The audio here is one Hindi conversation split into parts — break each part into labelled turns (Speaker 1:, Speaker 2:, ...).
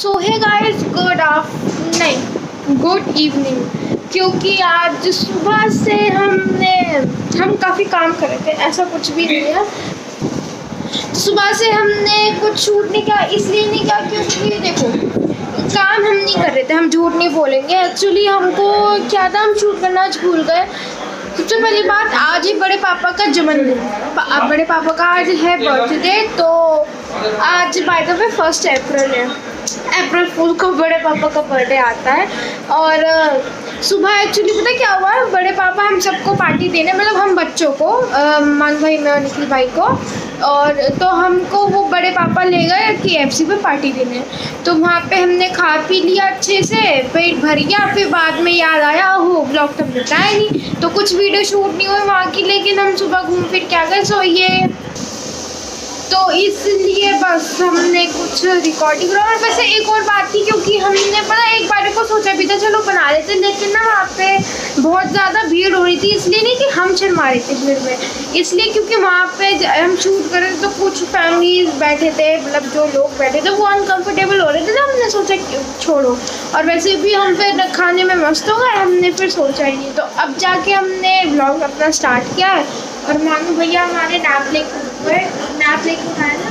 Speaker 1: सो हे गाइस, गुड इवनिंग। क्योंकि आज सुबह से हम काफ़ी काम कर रहे थे, ऐसा कुछ भी नहीं है। सुबह से हमने कुछ शूट नहीं किया, इसलिए नहीं किया क्योंकि देखो काम हम नहीं कर रहे थे, हम झूठ नहीं बोलेंगे। एक्चुअली हमको क्या था, हम शूट करना आज भूल गए। सबसे पहली बात, आज ही बड़े पापा का जन्मदिन, बड़े पापा का आज है बर्थडे। तो आज बाय द वे 1 अप्रैल है, अप्रैल फूल को बड़े पापा का बर्थडे आता है। और सुबह एक्चुअली पता क्या हुआ, बड़े पापा हम सबको पार्टी देने, मतलब हम बच्चों को, मान भाई मैं और निखिल भाई को, और तो हमको वो बड़े पापा ले गए KFC पे पार्टी देने। तो वहाँ पे हमने खा पी लिया अच्छे से, पेट भर गया। फिर बाद में याद आया, ओहो ब्लॉग तो बताया नहीं, तो कुछ वीडियो शूट नहीं हुई वहाँ की, लेकिन हम सुबह घूम फिर के आ गए। सो ये तो इसलिए बस हमने कुछ रिकॉर्डिंग करा। और वैसे एक और बात थी, क्योंकि हमने पता एक बार को सोचा भी था चलो बना लेते, लेकिन ना वहाँ पे बहुत ज़्यादा भीड़ हो रही थी। इसलिए नहीं कि हम शर्मा रहे थे भीड़ में, इसलिए क्योंकि वहाँ पे हम शूट कर रहे थे तो कुछ फैमिलीज बैठे थे, मतलब जो लोग बैठे थे वो अनकम्फर्टेबल हो रहे थे, तो हमने सोचा छोड़ो। और वैसे भी हम फिर खाने में मस्त हो गए, हमने फिर सोचा ही नहीं। तो अब जाके हमने ब्लॉग अपना स्टार्ट किया है। और मानू भैया हमारे नैप लेके उठाए ना,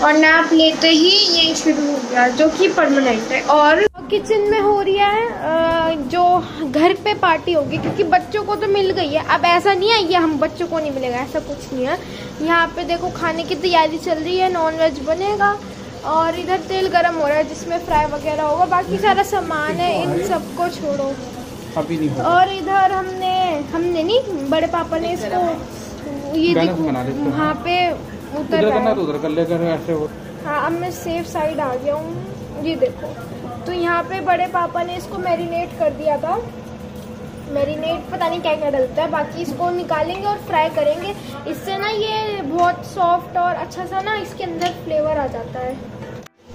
Speaker 1: और नैप लेते ही ये शुरू हो गया, जो कि परमानेंट है। और किचन में हो रही है जो घर पे पार्टी होगी, क्योंकि बच्चों को तो मिल गई है। अब ऐसा नहीं है ये हम बच्चों को नहीं मिलेगा, ऐसा कुछ नहीं है। यहाँ पे देखो खाने की तैयारी चल रही है, नॉनवेज बनेगा। और इधर तेल गरम हो रहा है जिसमें फ्राई वगैरह होगा, बाकी सारा सामान है, इन सबको छोड़ो अभी नहीं होगा। और इधर हमने नहीं, बड़े पापा ने इसको ये देखो वहाँ पे उतर रहा है, उधर कर ले ऐसे हो। हाँ, अब मैं सेफ साइड आ गया हूँ, ये देखो। तो यहाँ पे बड़े पापा ने इसको मैरिनेट कर दिया था, मैरिनेट पता नहीं क्या क्या डलता है। बाकी इसको निकालेंगे और फ्राई करेंगे, इससे ना ये बहुत सॉफ्ट और अच्छा सा ना इसके अंदर फ्लेवर आ जाता है।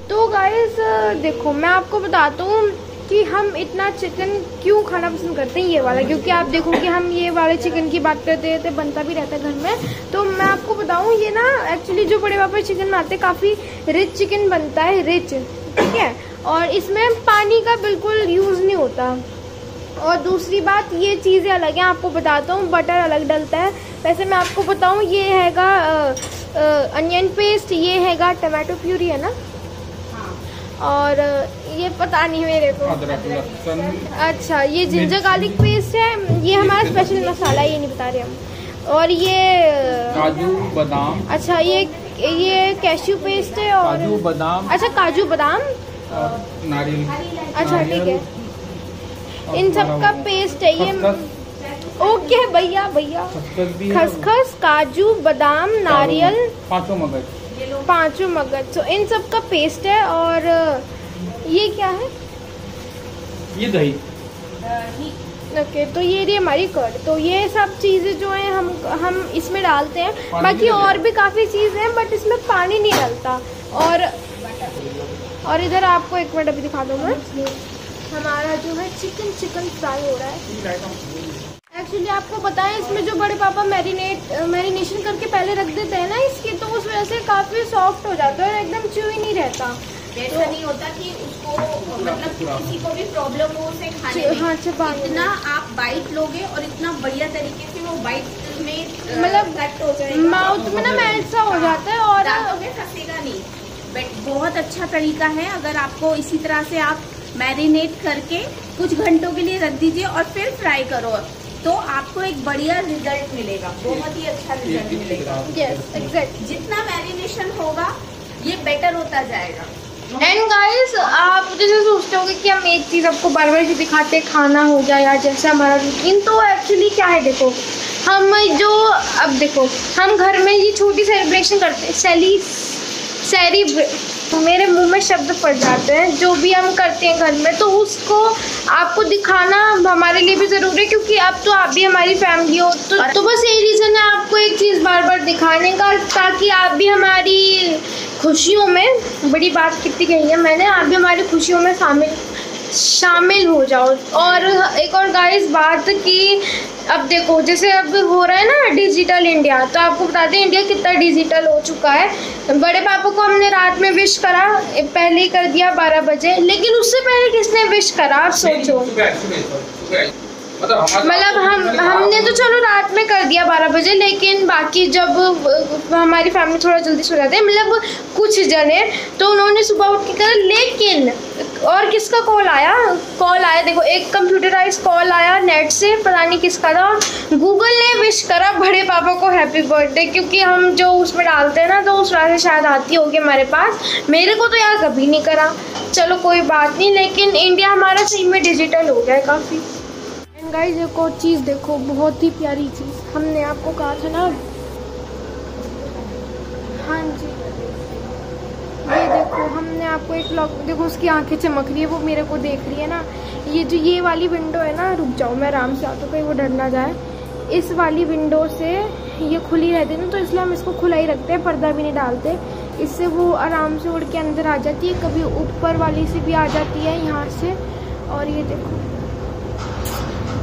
Speaker 1: तो गाइस देखो, मैं आपको बताता हूँ कि हम इतना चिकन क्यों खाना पसंद करते हैं, ये वाला। क्योंकि आप देखो कि हम ये वाले चिकन की बात करते थे, बनता भी रहता है घर में। तो मैं आपको बताऊं, ये ना एक्चुअली जो बड़े पापा चिकन बनाते हैं, काफ़ी रिच चिकन बनता है, रिच, ठीक है। और इसमें पानी का बिल्कुल यूज़ नहीं होता। और दूसरी बात, ये चीज़ें अलग हैं, आपको बताता हूँ, बटर अलग डलता है। वैसे मैं आपको बताऊँ, ये हैगा अनियन पेस्ट, ये हैगा टमाटो प्यूरी, है ना, और ये पता नहीं मेरे को, अच्छा ये जिंजर गार्लिक पेस्ट है, ये हमारा स्पेशल मसाला, ये नहीं बता रहे हम। और ये
Speaker 2: काजू बादाम,
Speaker 1: अच्छा ये कैश्यू पेस्ट है, और
Speaker 2: काजू बादाम,
Speaker 1: अच्छा काजू बादाम
Speaker 2: नारियल,
Speaker 1: अच्छा ठीक है, इन सब का पेस्ट है ये। ओके भैया, खसखस, काजू बादाम, नारियल, पांचों मगज, तो इन सब का पेस्ट है। और ये क्या है,
Speaker 2: ये दही,
Speaker 1: ओके। तो ये रही हमारी कर्ड। तो ये सब चीज़ें जो हैं हम इसमें डालते हैं। बाकी और भी काफ़ी चीज़ें हैं, बट इसमें पानी नहीं डलता। और इधर आपको एक मिनट अभी दिखा दूँ मैं, हमारा जो है चिकन फ्राई हो रहा है। एक्चुअली आपको पता है, इसमें जो बड़े पापा मैरिनेशन करके पहले रख देते हैं ना इसकी, तो उस वजह से काफ़ी सॉफ्ट हो जाता है और एकदम च्यूई नहीं रहता।
Speaker 3: ऐसा नहीं होता कि उसको मतलब किसी को भी प्रॉब्लम हो उसे खाने में।
Speaker 1: हाँ,
Speaker 3: इतना आप बाइट लोगे और इतना बढ़िया तरीके से वो बाइट में
Speaker 1: मतलब
Speaker 3: कट हो जाएगा,
Speaker 1: माउथ में ना मेल्ट सा हो जाता है, और
Speaker 3: फंसेगा नहीं। बट बहुत अच्छा तरीका है, अगर आपको इसी तरह से आप मैरिनेट करके कुछ घंटों के लिए रख दीजिए और फिर फ्राई करो, तो आपको एक बढ़िया रिजल्ट मिलेगा, बहुत ही अच्छा रिजल्ट मिलेगा।
Speaker 1: यस एग्जैक्ट,
Speaker 3: जितना मैरिनेशन होगा ये बेटर होता जाएगा।
Speaker 1: एंड गाइस, आप जैसे सोचते होंगे कि हम एक चीज़ आपको बार बार दिखाते खाना हो जाए यार, जैसे हमारा रूटीन। तो एक्चुअली क्या है, देखो अब देखो हम घर में ये छोटी सेलिब्रेशन करते हैं, मेरे मुंह में शब्द पड़ जाते हैं, जो भी हम करते हैं घर में, तो उसको आपको दिखाना हमारे लिए भी ज़रूरी है, क्योंकि अब तो आप भी हमारी फैमिली हो। तो बस यही रीज़न है आपको एक चीज़ बार बार दिखाने का, ताकि आप भी हमारी खुशियों में, बड़ी बात कितनी कही है मैंने, आप भी हमारी खुशियों में शामिल शामिल हो जाओ। और एक और गाइस बात कि अब देखो जैसे अब हो रहा है ना डिजिटल इंडिया, तो आपको बताते हैं इंडिया कितना डिजिटल हो चुका है। बड़े पापा को हमने रात में विश करा, पहले ही कर दिया 12 बजे, लेकिन उससे पहले किसने विश करा आप सोचो। मतलब हमने तो चलो रात में कर दिया 12 बजे, लेकिन बाकी जब हमारी फैमिली थोड़ा जल्दी सो जाते हैं, मतलब कुछ जने, तो उन्होंने सुबह उठ के करा। लेकिन और किसका कॉल आया देखो, एक कंप्यूटराइज कॉल आया नेट से, पता नहीं किसका था। गूगल ने विश करा बड़े पापा को हैप्पी बर्थडे, क्योंकि हम जो उसमें डालते हैं ना, तो उस वजह से शायद आती होगी हमारे पास। मेरे को तो यार कभी नहीं करा, चलो कोई बात नहीं। लेकिन इंडिया हमारा सही में डिजिटल हो गया है काफ़ी। गाइस एक और चीज़ देखो, बहुत ही प्यारी चीज़ हमने आपको कहा था ना। हाँ जी, ये देखो हमने आपको एक लॉक, देखो उसकी आंखें चमक रही है, वो मेरे को देख रही है ना। ये जो ये वाली विंडो है ना, रुक जाओ मैं आराम से आता हूँ कहीं वो डर ना जाए। इस वाली विंडो से ये खुली रहती है ना, तो इसलिए हम इसको खुला ही रखते हैं, पर्दा भी नहीं डालते। इससे वो आराम से उड़ के अंदर आ जाती है, कभी ऊपर वाली से भी आ जाती है यहाँ से। और ये देखो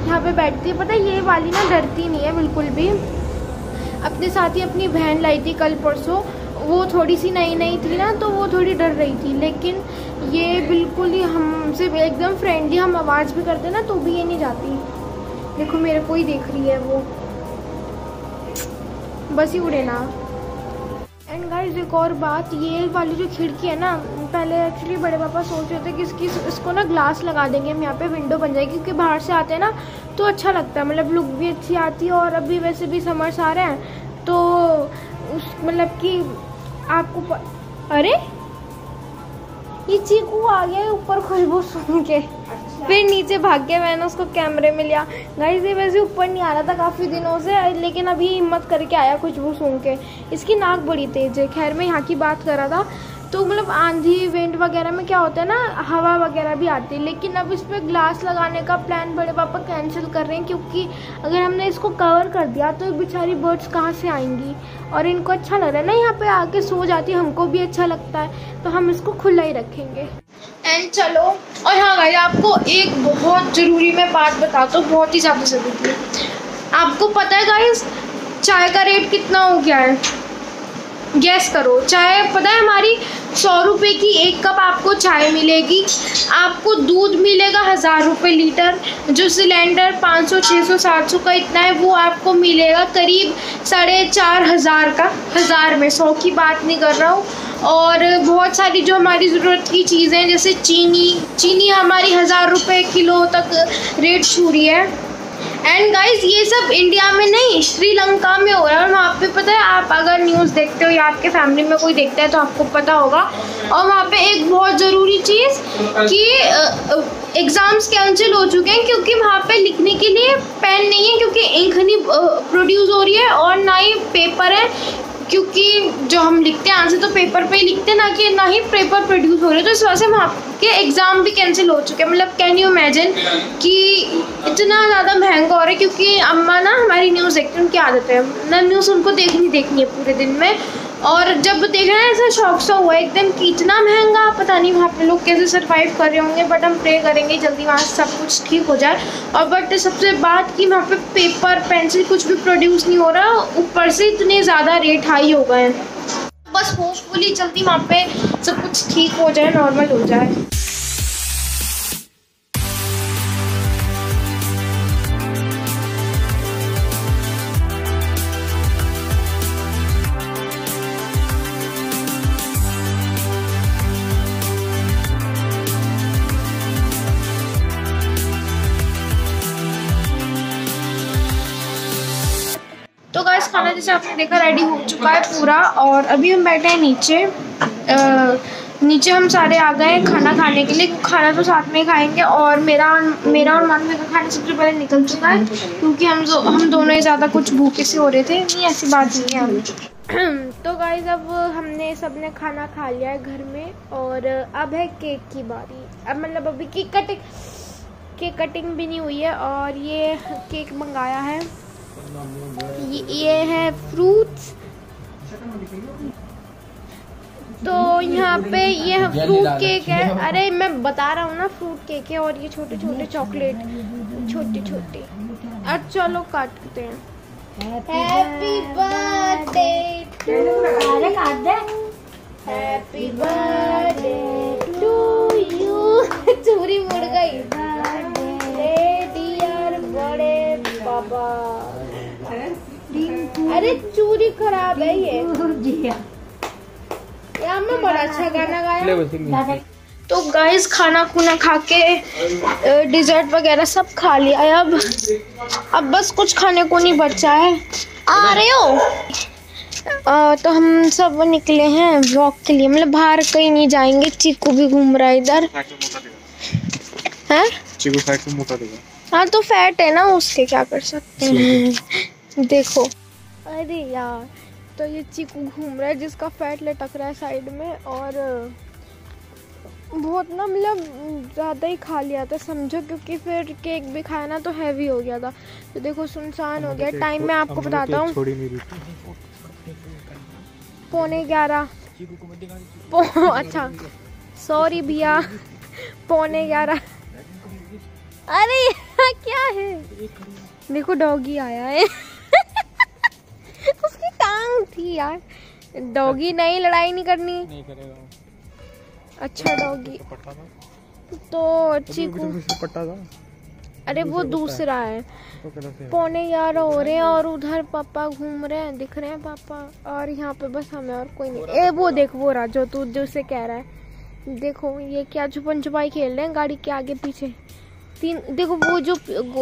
Speaker 1: यहाँ पे बैठती है, पता है ये वाली ना डरती नहीं है बिल्कुल भी। अपने साथ ही अपनी बहन लाई थी कल परसों, वो थोड़ी सी नई थी ना, तो वो थोड़ी डर रही थी। लेकिन ये बिल्कुल ही हमसे एकदम फ्रेंडली, हम आवाज़ भी करते ना तो भी ये नहीं जाती। देखो मेरे को ही देख रही है वो, बस ही उड़े ना। एंड गाइस एक और बात, ये वाली जो खिड़की है ना, पहले एक्चुअली बड़े पापा सोच रहे थे कि इसको ना ग्लास लगा देंगे, हम यहाँ पे विंडो बन जाएगी, क्योंकि बाहर से आते हैं ना तो अच्छा लगता है, मतलब लुक भी अच्छी आती है। और अभी वैसे भी समर्स आ रहे हैं, तो उस मतलब कि आपको अरे ये चीकू आ गया ऊपर खुशबू सूंघ के, फिर नीचे भाग गया, मैंने उसको कैमरे में लिया। गाइस ये वैसे ऊपर नहीं आ रहा था काफ़ी दिनों से, लेकिन अभी हिम्मत करके आया खुशबू सूंघ के। इसकी नाक बड़ी तेज है। खैर मैं यहाँ की बात कर रहा था, तो मतलब आंधी विंड वगैरह में क्या होता है ना, हवा वगैरह भी आती है। लेकिन अब इस पर ग्लास लगाने का प्लान बड़े पापा कैंसिल कर रहे हैं, क्योंकि अगर हमने इसको कवर कर दिया तो बेचारी बर्ड्स कहाँ से आएंगी। और इनको अच्छा लग रहा है ना यहाँ पे आके सो जाती है, हमको भी अच्छा लगता है, तो हम इसको खुला ही रखेंगे। एंड चलो, और हाँ भाई आपको एक बहुत ज़रूरी मैं बात बताता हूँ, बहुत ही ज़्यादा ज़रूरी है। आपको पता है गाइस चाय का रेट कितना हो गया है? गैस करो। चाय पता है हमारी 100 रुपये की एक कप आपको चाय मिलेगी। आपको दूध मिलेगा 1000 रुपये लीटर। जो सिलेंडर 500 600 700 का इतना है, वो आपको मिलेगा करीब 4500 का। 1000 में 100 की बात नहीं कर रहा हूँ। और बहुत सारी जो हमारी ज़रूरत की चीज़ें, जैसे चीनी हमारी 1000 रुपये किलो तक रेट छू रही है। एंड गाइस ये सब इंडिया में नहीं, श्रीलंका में हो रहा है। और वहाँ पे पता है, आप अगर न्यूज़ देखते हो या आपके फैमिली में कोई देखता है तो आपको पता होगा। और वहाँ पे एक बहुत ज़रूरी चीज़ कि एग्ज़ाम्स कैंसिल हो चुके हैं, क्योंकि वहाँ पे लिखने के लिए पेन नहीं है, क्योंकि इंक नहीं प्रोड्यूस हो रही है, और ना ही पेपर है, क्योंकि जो हम लिखते हैं आंसर तो पेपर पे ही लिखते हैं, ना ही पेपर प्रोड्यूस हो रहे। तो इस वजह से वहाँ के एग्ज़ाम भी कैंसिल हो चुके हैं। मतलब कैन यू इमेजिन कि इतना ज़्यादा महंगा हो रहा है, क्योंकि अम्मा ना हमारी न्यूज़ देखती हैं, उनकी आदत है ना, न्यूज़ उनको देखनी है पूरे दिन में। और जब देखा है ऐसा शौक सा हुआ एकदम कि इतना महंगा, पता नहीं वहाँ पे लोग कैसे सर्वाइव कर रहे होंगे। बट हम प्रे करेंगे जल्दी वहाँ सब कुछ ठीक हो जाए। और बट सबसे बात कि वहाँ पे पेपर पेंसिल कुछ भी प्रोड्यूस नहीं हो रहा, ऊपर से इतने ज़्यादा रेट हाई हो गए हैं। बस होपफुली जल्दी वहाँ पे सब कुछ ठीक हो जाए, नॉर्मल हो जाए। तो गाइस खाना जैसे आपने देखा रेडी हो चुका है पूरा, और अभी हम बैठे हैं नीचे हम सारे आ गए हैं खाना खाने के लिए। खाना तो साथ में ही खाएंगे, और मेरा और मानवी का खाना सबसे पहले निकल चुका है, क्योंकि हम दोनों ही ज़्यादा कुछ भूखे से हो रहे थे। नहीं ऐसी बात नहीं है। तो गाइस अब हमने सबने खाना खा लिया है घर में, और अब है केक की बारी। अब मतलब अभी केक कटिंग भी नहीं हुई है। और ये केक मंगाया है, ये है फ्रूट्स, तो यहाँ पे ये फ्रूट केक है। अरे मैं बता रहा हूँ ना, फ्रूट केक है। और ये छोटे छोटे चॉकलेट, छोटे छोटे। अब चलो काटते हैं। Happy birthday happy birthday to you. चूरी मुड़ गई। डियर बड़े पापा। अरे चूरी खराब है ये। यार मैं बड़ा अच्छा गाना गाया। तो गाइस खाना खुना खा के डिजर्ट वगैरह सब खा लिया है। अब बस कुछ खाने को नहीं बचा है। आ रहे हो? तो हम सब निकले हैं वॉक के लिए, मतलब बाहर कहीं नहीं जाएंगे। चीकू भी घूम रहा है इधर। हैं?
Speaker 2: चीकू फैट से मोटा देगा।
Speaker 1: हाँ तो फैट है ना, उसके क्या कर सकते हैं। देखो अरे यार, तो ये चीकू घूम रहा है जिसका फैट लटक रहा है साइड में। और बहुत ना, मतलब ज़्यादा ही खा लिया था समझो, क्योंकि फिर केक भी खाया ना तो हैवी हो गया था। तो देखो सुनसान हो गया। टाइम मैं आपको बताता हूँ, 11:15। अच्छा सॉरी भैया, 11:15। अरे यहाँ क्या है? देखो डॉगी आया है। उसकी टांग थी यार। डॉगी नहीं, लड़ाई नहीं करनी।
Speaker 2: नहीं करेगा।
Speaker 1: अच्छा डॉगी। तो चीकू, अरे वो दूसरा है। 11:15 हो रहे हैं और उधर पापा घूम रहे हैं, दिख रहे हैं पापा। और यहाँ पे बस हमें और कोई नहीं। ए वो देख, वो रहा जो तू जो से कह रहा है। देखो ये क्या छुपन छुपाई खेल रहे हैं गाड़ी के आगे पीछे। देखो वो जो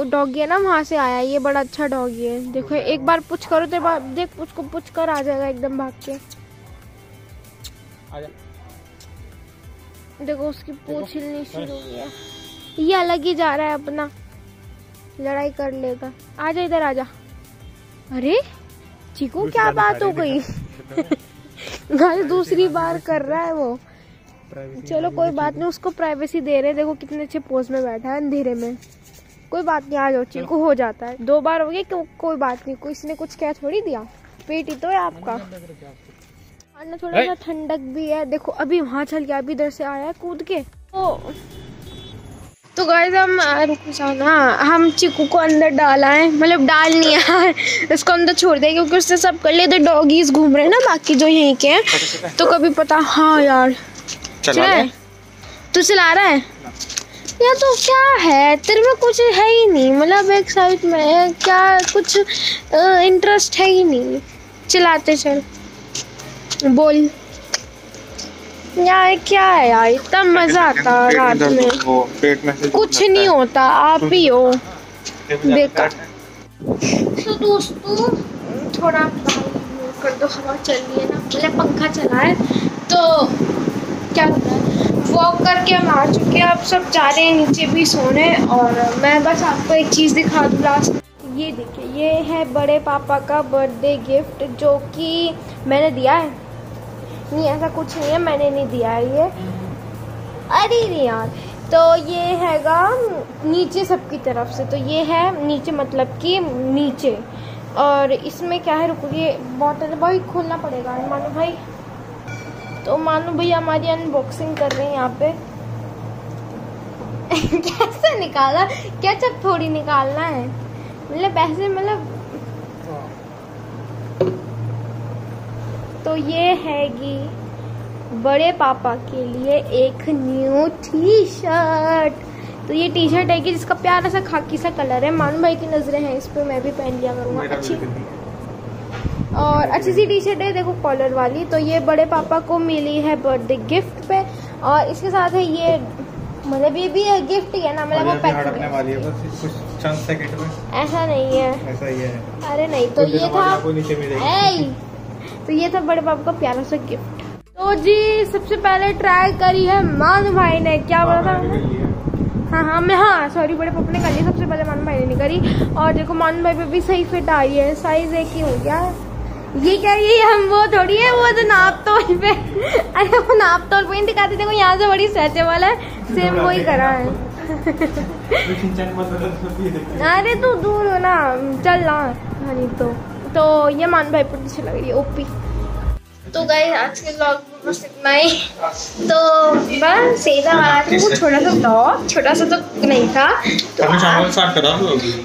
Speaker 1: डॉगी है ना, वहाँ से आया। ये बड़ा अच्छा डॉगी है। देखो एक बार पुछ करो तो देख, उसको पुछ कर आ जाएगा एकदम भाग के। देखो उसकी पूंछ हिलनी शुरू हो गई है। ये अलग ही जा रहा है अपना, लड़ाई कर लेगा। आजा इधर आजा। अरे चीकू क्या बात हो गई? गाइस दूसरी बार कर रहा है वो। चलो कोई बात नहीं, उसको प्राइवेसी दे रहे। देखो कितने अच्छे पोज में बैठा है अंधेरे में। कोई बात नहीं, आ जाओ चीकू, हो जाता है। 2 बार हो गई, कोई बात नहीं। किसी ने कुछ कह थोड़ी दिया, पेट ही तो है आपका। और ना थोड़ा सा ठंडक भी है। देखो अभी वहाँ चल गया, अभी इधर से आया कूद के। तो गाइस हम रुक जाओ ना, हम चीकू को अंदर डाला है, मतलब डाल नहीं है, इसको अंदर छोड़ दे क्योंकि उससे सब कर ले। तो डॉगीज घूम रहे हैं ना बाकी जो यहीं के हैं, तो कभी पता। हाँ यार चला है। तू चला रहा है या तो क्या है तेरे में? कुछ है ही नहीं, मतलब एक साइड में क्या कुछ इंटरेस्ट है ही नहीं। चलाते चल, बोल यार क्या है यार, इतना मजा आता है रात में। कुछ नहीं होता, आप ही हो बेकार। तो दोस्तों थोड़ा कर दो, हवा चल रही है ना, मतलब पंखा चला है। तो क्या करना है, वॉक करके हम आ चुके हैं। अब सब जा रहे हैं नीचे भी सोने। और मैं बस आपको एक चीज़ दिखा दूँ लास्ट। ये देखिए, ये है बड़े पापा का बर्थडे गिफ्ट जो कि मैंने दिया है। नहीं ऐसा कुछ नहीं है, मैंने नहीं दिया है ये। अरे नहीं यार, तो ये हैगा नीचे सबकी तरफ से। तो ये है नीचे, मतलब कि नीचे। और इसमें क्या है, रुको ये बॉटल भाई खोलना पड़ेगा मानो भाई। तो मानो भैया हमारी अनबॉक्सिंग कर रहे हैं यहाँ पे। कैसे निकाला? केचप थोड़ी निकालना है, मतलब ऐसे, मतलब। तो ये हैगी बड़े पापा के लिए एक न्यू टी शर्ट। तो ये टी शर्ट है कि जिसका प्यारा सा खाकी सा कलर है। मानो भाई की नजरें हैं इस पे, मैं भी पहन लिया करूँगा। अच्छी और अच्छी सी टी शर्ट है, देखो कॉलर वाली। तो ये बड़े पापा को मिली है बर्थडे गिफ्ट पे। और इसके साथ है ये, मतलब ये भी गिफ्ट ही है ना, मतलब वो पैक वाली है बस कुछ चंद सेकंड में। ऐसा नहीं है, ऐसा ही है। अरे नहीं, तो ये था तो ये था बड़े पापा का प्यारा सा गिफ्ट। तो जी सबसे पहले ट्राई करी है मानो भाई ने। क्या बोला था? हाँ सॉरी, बड़े पापा ने करी सबसे पहले, मानो भाई ने नहीं करी। और देखो मानो भाई पे भी सही फिट आई है, साइज एक ही हो गया। ये क्या, ये हम वो थोड़ी है, वो तो नाप तोल पे। अरे वो नाप तोल पे नहीं दिखाते, देखो यहाँ से बड़ी सहचे वाला है, सेम वही करा है। अरे तू दूर हो ना, चल ना। हाँ तो ये मान भाई पर अच्छी लग रही है, ओपी। तो गाइस आज के व्लॉग में बस इतना ही। तो बस सीधा आज वो छोटा सा व्लॉग, छोटा सा तो नहीं था तो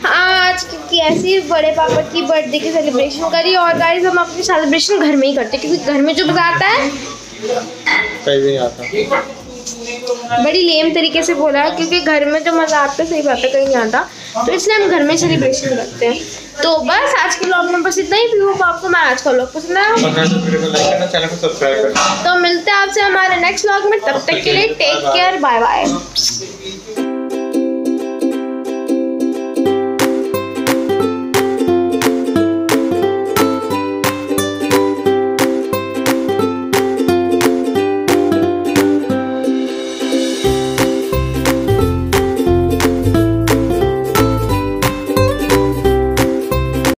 Speaker 1: आज क्योंकि ऐसे बड़े पापा की बर्थडे की सेलिब्रेशन करी। और गाइस हम अपनी सेलिब्रेशन घर में ही करते क्योंकि घर में जो मजा आता है
Speaker 4: कहीं नहीं आता।
Speaker 1: बड़ी लेम तरीके से बोला क्योंकि घर में जो मजा आता है सही बात है कहीं नहीं आता, तो इसलिए हम घर में सेलिब्रेशन करते हैं। तो बस आज के व्लॉग में बस इतना ही। भी आपको मैं आज का व्लॉग पसंद आया
Speaker 4: चैनल को सब्सक्राइब करना।
Speaker 1: तो मिलते हैं आपसे हमारे नेक्स्ट व्लॉग में, तब तक के लिए टेक केयर, बाय बाय।